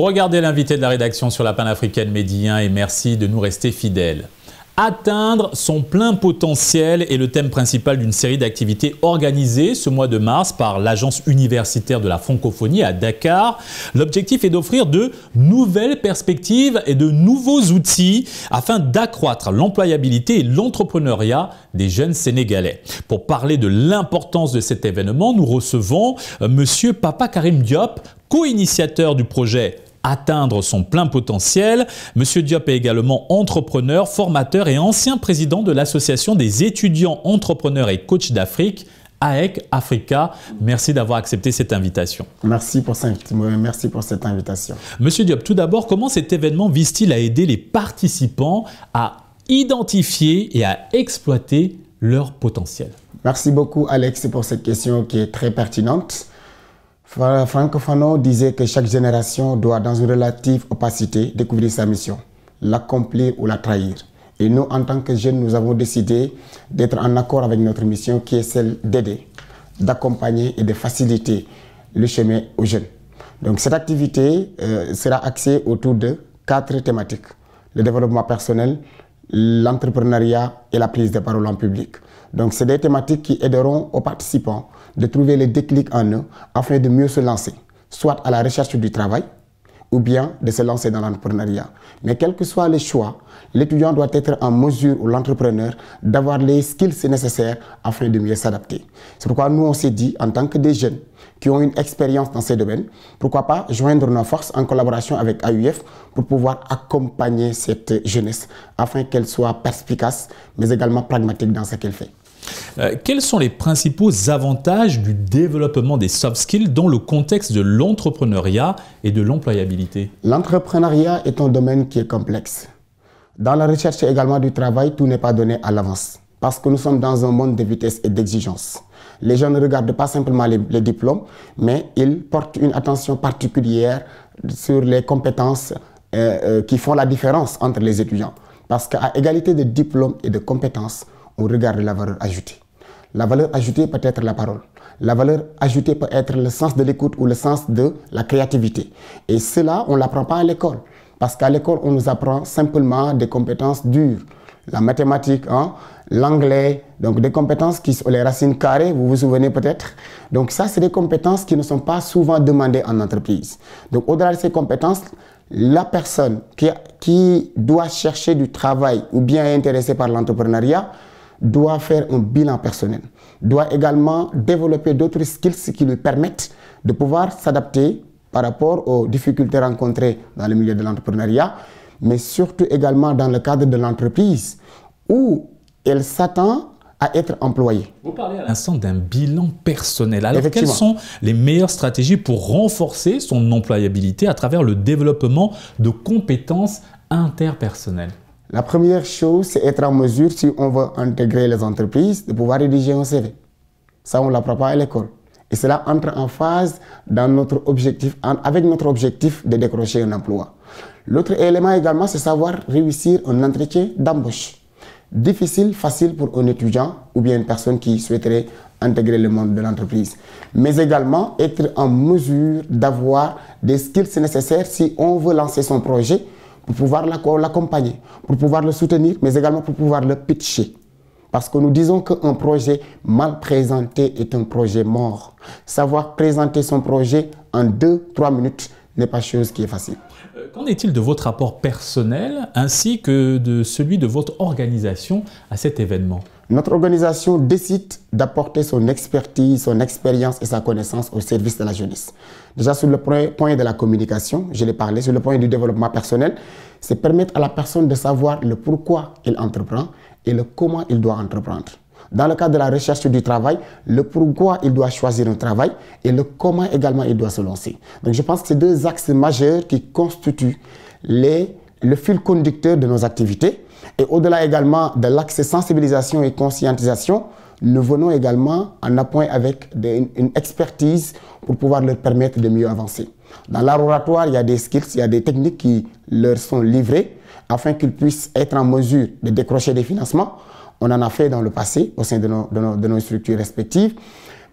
Vous regardez l'invité de la rédaction sur la panafricaine Medi 1 et merci de nous rester fidèles. Atteindre son plein potentiel est le thème principal d'une série d'activités organisées ce mois de mars par l'Agence universitaire de la francophonie à Dakar. L'objectif est d'offrir de nouvelles perspectives et de nouveaux outils afin d'accroître l'employabilité et l'entrepreneuriat des jeunes Sénégalais. Pour parler de l'importance de cet événement, nous recevons Monsieur Papa Karim Diop, co-initiateur du projet Atteindre son plein potentiel. Monsieur Diop est également entrepreneur, formateur et ancien président de l'association des étudiants entrepreneurs et coachs d'Afrique, AEC Africa. Merci d'avoir accepté cette invitation. Merci pour cette invitation. Monsieur Diop, tout d'abord, comment cet événement vise-t-il à aider les participants à identifier et à exploiter leur potentiel? Merci beaucoup Alex pour cette question qui est très pertinente. Franck Fanon disait que chaque génération doit, dans une relative opacité, découvrir sa mission, l'accomplir ou la trahir. Et nous, en tant que jeunes, nous avons décidé d'être en accord avec notre mission qui est celle d'aider, d'accompagner et de faciliter le chemin aux jeunes. Donc cette activité sera axée autour de 4 thématiques. Le développement personnel, l'entrepreneuriat et la prise de parole en public. Donc c'est des thématiques qui aideront aux participants de trouver le déclic en eux afin de mieux se lancer, soit à la recherche du travail ou bien de se lancer dans l'entrepreneuriat. Mais quel que soit le choix, l'étudiant doit être en mesure, ou l'entrepreneur, d'avoir les skills nécessaires afin de mieux s'adapter. C'est pourquoi nous on s'est dit, en tant que des jeunes qui ont une expérience dans ces domaines, pourquoi pas joindre nos forces en collaboration avec AUF pour pouvoir accompagner cette jeunesse afin qu'elle soit perspicace mais également pragmatique dans ce qu'elle fait. Quels sont les principaux avantages du développement des soft skills dans le contexte de l'entrepreneuriat et de l'employabilité? L'entrepreneuriat est un domaine qui est complexe. Dans la recherche également du travail, tout n'est pas donné à l'avance. Parce que nous sommes dans un monde de vitesse et d'exigence. Les gens ne regardent pas simplement les diplômes, mais ils portent une attention particulière sur les compétences qui font la différence entre les étudiants. Parce qu'à égalité de diplômes et de compétences, on regarde la valeur ajoutée. La valeur ajoutée peut être la parole. La valeur ajoutée peut être le sens de l'écoute ou le sens de la créativité. Et cela, on ne l'apprend pas à l'école. Parce qu'à l'école, on nous apprend simplement des compétences dures. La mathématique, hein, l'anglais, donc des compétences qui sont les racines carrées, vous vous souvenez peut-être. Donc ça, c'est des compétences qui ne sont pas souvent demandées en entreprise. Donc au-delà de ces compétences, la personne qui doit chercher du travail ou bien est intéressée par l'entrepreneuriat doit faire un bilan personnel, doit également développer d'autres skills qui lui permettent de pouvoir s'adapter par rapport aux difficultés rencontrées dans le milieu de l'entrepreneuriat, mais surtout également dans le cadre de l'entreprise où elle s'attend à être employée. Vous parlez à l'instant d'un bilan personnel. Alors, quelles sont les meilleures stratégies pour renforcer son employabilité à travers le développement de compétences interpersonnelles? La première chose, c'est être en mesure, si on veut intégrer les entreprises, de pouvoir rédiger un CV. Ça, on ne l'apprend pas à l'école. Et cela entre en phase dans notre objectif, avec notre objectif de décrocher un emploi. L'autre élément également, c'est savoir réussir un entretien d'embauche. Difficile, facile pour un étudiant ou bien une personne qui souhaiterait intégrer le monde de l'entreprise. Mais également être en mesure d'avoir des skills nécessaires si on veut lancer son projet, pour pouvoir l'accompagner, pour pouvoir le soutenir, mais également pour pouvoir le pitcher. Parce que nous disons qu'un projet mal présenté est un projet mort. Savoir présenter son projet en 2-3 minutes n'est pas chose qui est facile. Qu'en est-il de votre rapport personnel ainsi que de celui de votre organisation à cet événement? Notre organisation décide d'apporter son expertise, son expérience et sa connaissance au service de la jeunesse. Déjà sur le point de la communication, je l'ai parlé, sur le point du développement personnel, c'est permettre à la personne de savoir le pourquoi il entreprend et le comment il doit entreprendre. Dans le cadre de la recherche du travail, le pourquoi il doit choisir un travail et le comment également il doit se lancer. Donc je pense que c'est deux axes majeurs qui constituent le fil conducteur de nos activités. Et au-delà également de l'axe sensibilisation et conscientisation, nous venons également en appoint avec une expertise pour pouvoir leur permettre de mieux avancer. Dans l'art oratoire, il y a des skills, il y a des techniques qui leur sont livrées afin qu'ils puissent être en mesure de décrocher des financements. On en a fait dans le passé au sein de nos structures respectives.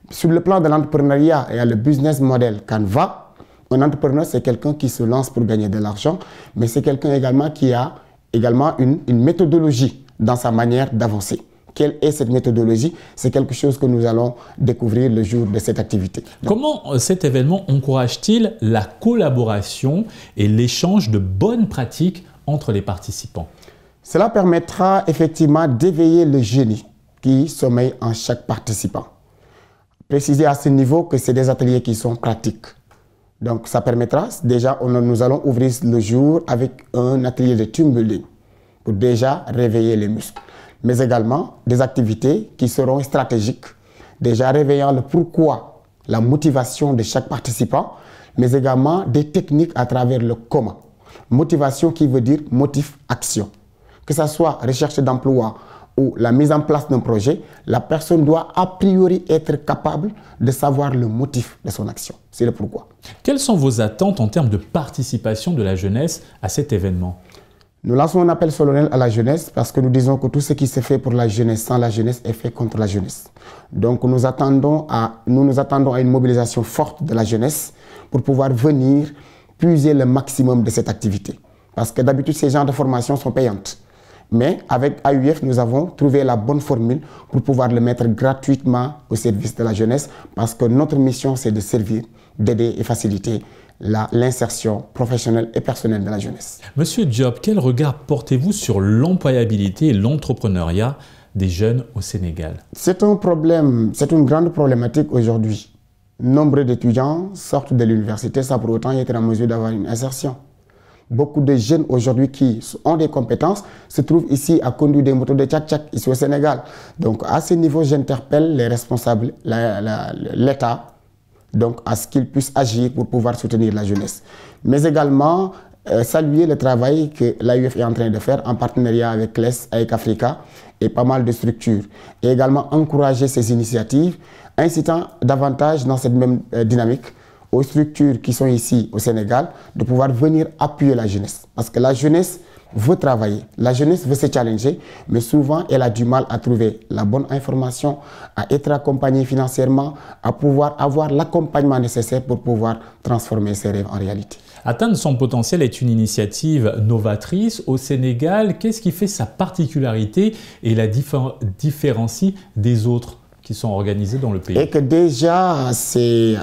Sur le plan de l'entrepreneuriat, il y a le business model Canva Un entrepreneur, c'est quelqu'un qui se lance pour gagner de l'argent, mais c'est quelqu'un également qui a une méthodologie dans sa manière d'avancer. Quelle est cette méthodologie? C'est quelque chose que nous allons découvrir le jour de cette activité. Comment cet événement encourage-t-il la collaboration et l'échange de bonnes pratiques entre les participants? Cela permettra effectivement d'éveiller le génie qui sommeille en chaque participant. Préciser à ce niveau que c'est des ateliers qui sont pratiques. Donc ça permettra, déjà nous allons ouvrir le jour avec un atelier de team building pour déjà réveiller les muscles. Mais également des activités qui seront stratégiques, déjà réveillant le pourquoi, la motivation de chaque participant, mais également des techniques à travers le comment. Motivation qui veut dire motif-action. Que ce soit recherche d'emploi ou la mise en place d'un projet, la personne doit a priori être capable de savoir le motif de son action. C'est le pourquoi. Quelles sont vos attentes en termes de participation de la jeunesse à cet événement? Nous lançons un appel solennel à la jeunesse parce que nous disons que tout ce qui se fait pour la jeunesse sans la jeunesse est fait contre la jeunesse. Donc nous nous attendons à une mobilisation forte de la jeunesse pour pouvoir venir puiser le maximum de cette activité. Parce que d'habitude, ces genres de formations sont payantes. Mais avec AUF, nous avons trouvé la bonne formule pour pouvoir le mettre gratuitement au service de la jeunesse parce que notre mission, c'est de servir, d'aider et faciliter l'insertion professionnelle et personnelle de la jeunesse. Monsieur Diop, quel regard portez-vous sur l'employabilité et l'entrepreneuriat des jeunes au Sénégal? C'est un problème, c'est une grande problématique aujourd'hui. Nombre d'étudiants sortent de l'université sans pour autant être en mesure d'avoir une insertion. Beaucoup de jeunes aujourd'hui qui ont des compétences se trouvent ici à conduire des motos de tchak-tchak ici au Sénégal. Donc à ce niveau, j'interpelle les responsables, l'État, donc à ce qu'ils puissent agir pour pouvoir soutenir la jeunesse. Mais également saluer le travail que l'AUF est en train de faire en partenariat avec CLES, avec Africa et pas mal de structures. Et également encourager ces initiatives, incitant davantage dans cette même dynamique aux structures qui sont ici au Sénégal de pouvoir venir appuyer la jeunesse. Parce que la jeunesse veut travailler, la jeunesse veut se challenger, mais souvent elle a du mal à trouver la bonne information, à être accompagnée financièrement, à pouvoir avoir l'accompagnement nécessaire pour pouvoir transformer ses rêves en réalité. Atteindre son potentiel est une initiative novatrice au Sénégal. Qu'est-ce qui fait sa particularité et la différencie des autres qui sont organisés dans le pays? Et que déjà c'est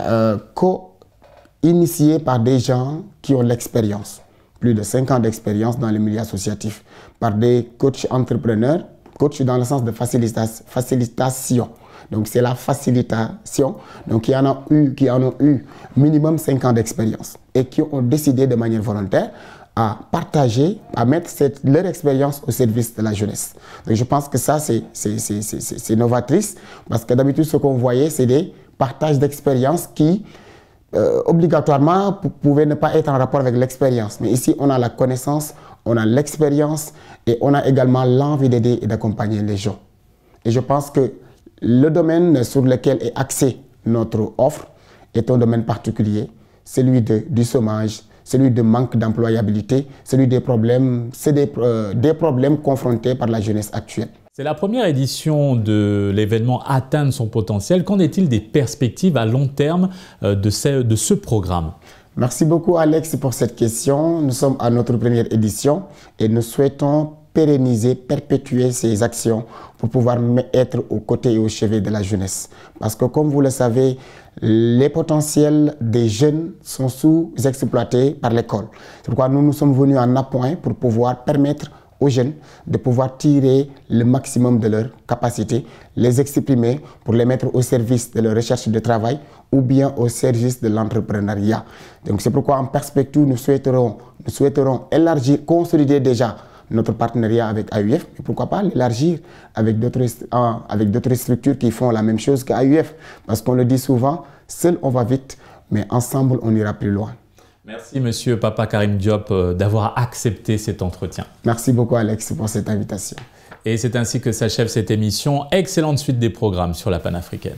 initié par des gens qui ont l'expérience, plus de 5 ans d'expérience dans le milieu associatif, par des coachs entrepreneurs, coachs dans le sens de facilitation. Donc c'est la facilitation, donc qui en ont eu minimum 5 ans d'expérience et qui ont décidé de manière volontaire à partager, à mettre leur expérience au service de la jeunesse. Donc je pense que ça c'est novatrice parce que d'habitude ce qu'on voyait c'est des partages d'expérience qui obligatoirement pouvaient ne pas être en rapport avec l'expérience. Mais ici on a la connaissance, on a l'expérience et on a également l'envie d'aider et d'accompagner les gens. Et je pense que le domaine sur lequel est axée notre offre est un domaine particulier, celui du chômage, celui de manque d'employabilité, celui des problèmes, des problèmes confrontés par la jeunesse actuelle. C'est la première édition de l'événement Atteindre son potentiel. Qu'en est-il des perspectives à long terme de ce programme? Merci beaucoup Alex pour cette question. Nous sommes à notre première édition et nous souhaitons pérenniser, perpétuer ces actions pour pouvoir être aux côtés et au chevet de la jeunesse. Parce que comme vous le savez, les potentiels des jeunes sont sous-exploités par l'école. C'est pourquoi nous sommes venus en appoint pour pouvoir permettre aux jeunes de pouvoir tirer le maximum de leurs capacités, les exprimer pour les mettre au service de leur recherche de travail ou bien au service de l'entrepreneuriat. Donc c'est pourquoi en perspective, nous souhaiterons élargir, consolider déjà notre partenariat avec AUF, et pourquoi pas l'élargir avec d'autres structures qui font la même chose qu'AUF. Parce qu'on le dit souvent, seul on va vite, mais ensemble on ira plus loin. Merci Monsieur Papa Karim Diop d'avoir accepté cet entretien. Merci beaucoup Alex pour cette invitation. Et c'est ainsi que s'achève cette émission. Excellente suite des programmes sur la panafricaine.